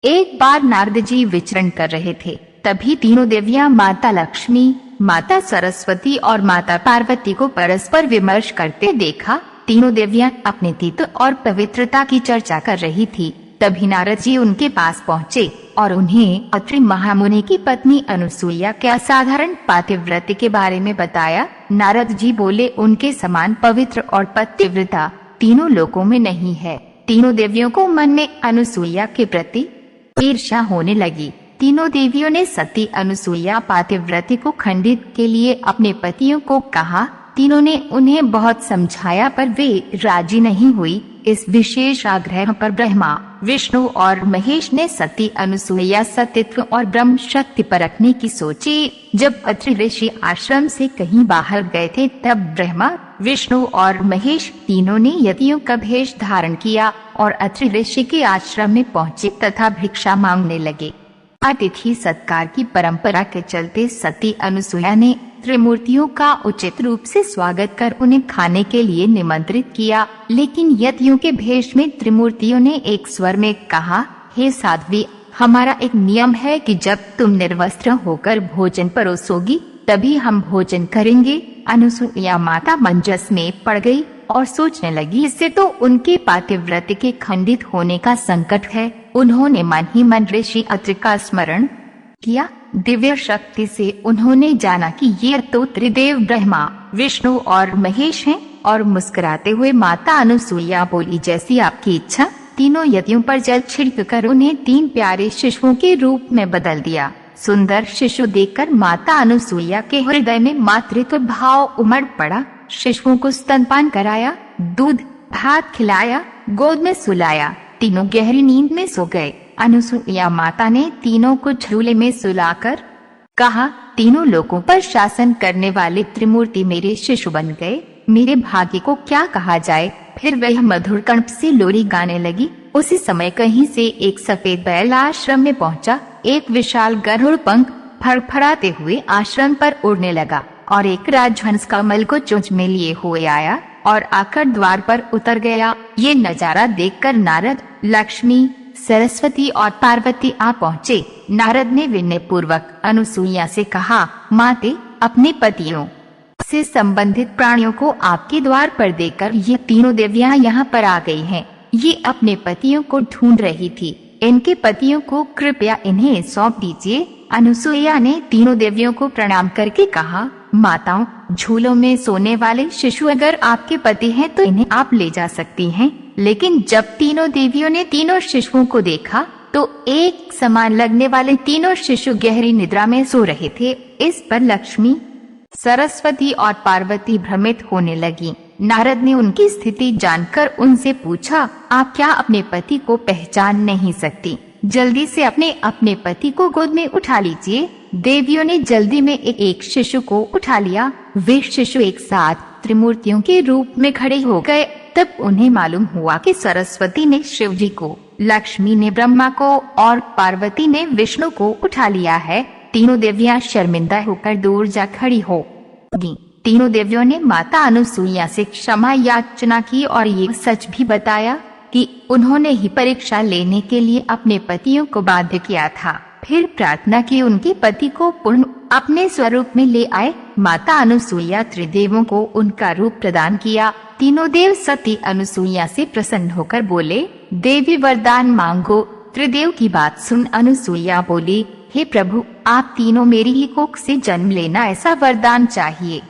एक बार नारद जी विचरण कर रहे थे, तभी तीनों देवियां माता लक्ष्मी, माता सरस्वती और माता पार्वती को परस्पर विमर्श करते देखा। तीनों देवियां अपने तीर्थ और पवित्रता की चर्चा कर रही थी। तभी नारद जी उनके पास पहुँचे और उन्हें अत्रि महामुनि की पत्नी अनुसूया के असाधारण पातिव्रत्य के बारे में बताया। नारद जी बोले, उनके समान पवित्र और पतिव्रता तीनों लोकों में नहीं है। तीनों देवियों को मन में अनुसूया के प्रति ईर्ष्या होने लगी। तीनों देवियों ने सती अनुसूया पातिव्रत्य को खंडित के लिए अपने पतियों को कहा। तीनों ने उन्हें बहुत समझाया पर वे राजी नहीं हुई। इस विशेष आग्रह पर ब्रह्मा, विष्णु और महेश ने सती अनुसूया सतीत्व और ब्रह्म शक्ति परखने की सोची। जब अत्रि ऋषि आश्रम से कहीं बाहर गए थे, तब ब्रह्मा, विष्णु और महेश तीनों ने यतियों का भेष धारण किया और अत्रि ऋषि के आश्रम में पहुँचे तथा भिक्षा मांगने लगे। अतिथि सत्कार की परंपरा के चलते सती अनुसूया ने त्रिमूर्तियों का उचित रूप से स्वागत कर उन्हें खाने के लिए निमंत्रित किया। लेकिन यतियों के भेष में त्रिमूर्तियों ने एक स्वर में कहा, हे साध्वी, हमारा एक नियम है कि जब तुम निर्वस्त्र होकर भोजन परोसोगी तभी हम भोजन करेंगे। अनुसूया माता मंजस में पड़ गई और सोचने लगी, इससे तो उनके पातिव्रत्य के खंडित होने का संकट है। उन्होंने मन ही मन ऋषि अत्रि का स्मरण किया। दिव्य शक्ति से उन्होंने जाना कि ये तो त्रिदेव ब्रह्मा, विष्णु और महेश हैं और मुस्कुराते हुए माता अनुसूया बोली, जैसी आपकी इच्छा। तीनों यतियों पर जल छिड़क कर उन्हें 3 प्यारे शिशुओं के रूप में बदल दिया। सुंदर शिशु देखकर माता अनुसूया के हृदय में मातृत्व भाव उमड़ पड़ा। शिशुओं को स्तनपान कराया, दूध भात खिलाया, गोद में सुलाया। तीनों गहरी नींद में सो गए। अनुसूया माता ने तीनों को झूले में सुलाकर कहा, तीनों लोगों पर शासन करने वाले त्रिमूर्ति मेरे शिशु बन गए। मेरे भाग्य को क्या कहा जाए। फिर वह मधुर कंठ से लोरी गाने लगी। उसी समय कहीं से एक सफेद बैल आश्रम में पहुंचा। एक विशाल गरुड़ पंख फड़फड़ाते हुए आश्रम पर उड़ने लगा और एक राजहंस कमल को चोंच में लिए हुए आया और आकर द्वार पर उतर गया। ये नजारा देखकर नारद, लक्ष्मी, सरस्वती और पार्वती आ पहुँचे। नारद ने विनय पूर्वक अनुसूया से कहा, माते, अपने पतियों से संबंधित प्राणियों को आपके द्वार पर देकर ये तीनों देवियां यहाँ पर आ गई हैं। ये अपने पतियों को ढूंढ रही थी। इनके पतियों को कृपया इन्हें सौंप दीजिए। अनुसूया ने तीनों देवियों को प्रणाम करके कहा, माताओं, झूलों में सोने वाले शिशु अगर आपके पति हैं तो इन्हें आप ले जा सकती हैं। लेकिन जब तीनों देवियों ने तीनों शिशुओं को देखा तो एक समान लगने वाले तीनों शिशु गहरी निद्रा में सो रहे थे। इस पर लक्ष्मी, सरस्वती और पार्वती भ्रमित होने लगी। नारद ने उनकी स्थिति जानकर उनसे पूछा, आप क्या अपने पति को पहचान नहीं सकती? जल्दी से अपने पति को गोद में उठा लीजिए। देवियों ने जल्दी में एक शिशु को उठा लिया। वे शिशु एक साथ त्रिमूर्तियों के रूप में खड़े हो गए। तब उन्हें मालूम हुआ कि सरस्वती ने शिव जी को, लक्ष्मी ने ब्रह्मा को और पार्वती ने विष्णु को उठा लिया है। तीनों देवियां शर्मिंदा होकर दूर जा खड़ी हो गईं। तीनों देवियों ने माता अनुसूया से क्षमा याचना की और ये सच भी बताया कि उन्होंने ही परीक्षा लेने के लिए अपने पतियों को बाध्य किया था। फिर प्रार्थना की उनके पति को पुनः अपने स्वरूप में ले आए। माता अनुसूया त्रिदेवों को उनका रूप प्रदान किया। तीनों देव सती अनुसूया से प्रसन्न होकर बोले, देवी वरदान मांगो। त्रिदेव की बात सुन अनुसूया बोली, हे प्रभु, आप तीनों मेरी ही कोख से जन्म लेना ऐसा वरदान चाहिए,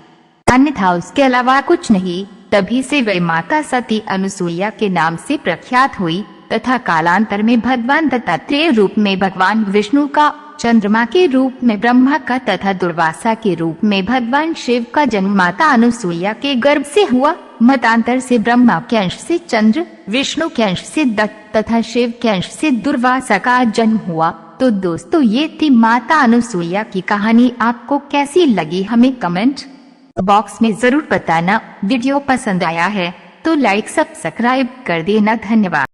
अन्यथा उसके अलावा कुछ नहीं। तभी से वे माता सती अनुसूया के नाम से प्रख्यात हुई तथा कालांतर में भगवान दत्तात्रेय रूप में भगवान विष्णु का, चंद्रमा के रूप में ब्रह्मा का तथा दुर्वासा के रूप में भगवान शिव का जन्म माता अनुसूया के गर्भ से हुआ। मतांतर से ब्रह्मा के अंश से चंद्र, विष्णु के अंश से दत्त तथा शिव के अंश से दुर्वासा का जन्म हुआ। तो दोस्तों, ये थी माता अनुसूया की कहानी। आपको कैसी लगी हमें कमेंट बॉक्स में जरूर बताना। वीडियो पसंद आया है तो लाइक सब्सक्राइब कर देना। धन्यवाद।